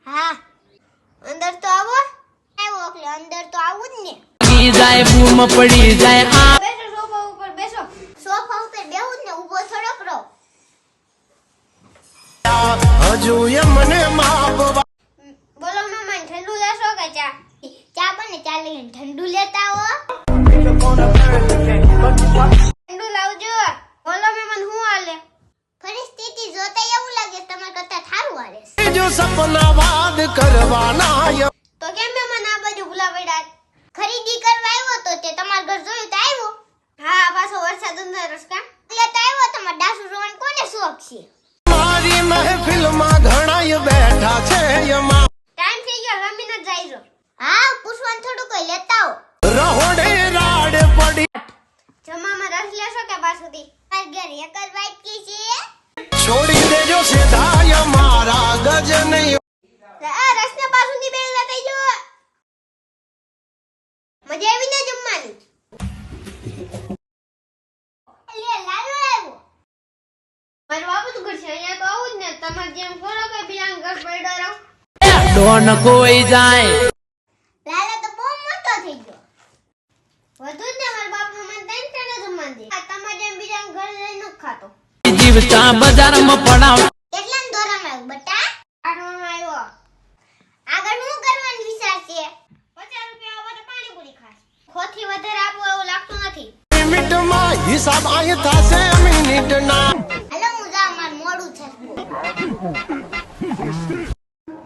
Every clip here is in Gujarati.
હા અંદર તો આવો આવ્યો એટલે અંદર તો આવું જ ને જાય બૂમ પડી જાય આ બેસો સોફા ઉપર બેસો સોફા ઉપર બેહું જ ને ઊભો થોડોક રહો હજુ એ મને માપ બોલો મામા ઠંડુ લેશો કે ચા ચા બને ચા લઈને ઠંડુ લેતા હો ઠંડુ લાવજો બોલો મહેમાન હું હાલે પરિસ્થિતિ જોતા એવું લાગે તમાર કરતા થારું હાલે જો સપના વાદ કરવાના તો કેમ મહેમાન આ બાજુ ભૂલા પડ્યા ખરીદી કરવા આવ્યો તો તે તમાર ઘર જોયું તો આવ્યો હા પાછો વરસાદ અંદર રસ્કા એટલે તો આવ્યો તમાર ડાસુ જોવાનું કોને શોખ છે મારી મહેફિલમાં ઘણાય બેઠા છે યમાં ટાઈમ થઈ ગયો રમીને જાઈજો હા પૂછવાનું થોડું કોઈ લેતા આવો રહોડે રાડ પડી જમામાં રસ લેશો કે બાસુદી માર ઘર એક જ વાટકી છે છોડી દેજો સીધા મારા ગજ નહીં આ રસને બાસુદી બે લેતા જો મજા આવી ને જમવાની લે લાલો આવ્યો મારું બાપુ તો ઘર છે અહીંયા તો આવું જ ને તમાર જેમ કરો કે બીજા ઘર પડ્યો રહો ડોન કોઈ જાય લાલો તો બહુ મોટો થઈ ગયો વધુ જ ને મારા બાપુ મને ત્રણ ત્રણ જમવા દે આ તમાર જેમ બીજા ઘર લઈને ન ખાતો જીવતા બજારમાં પડાવ કેટલાને દોરામાં આવ્યું બટા આઠમાં આવ્યો આગળ શું કરવાનું વિચાર છે 50 રૂપિયા વાળા પાણીપુરી ખાસ ખોથી વધારે આપવું એવું લાગતું નથી મિનિટમાં હિસાબ આય થાશે મિનિટના હાલો હું જા માર મોડું છે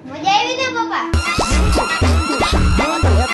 મજા આવી ને પપ્પા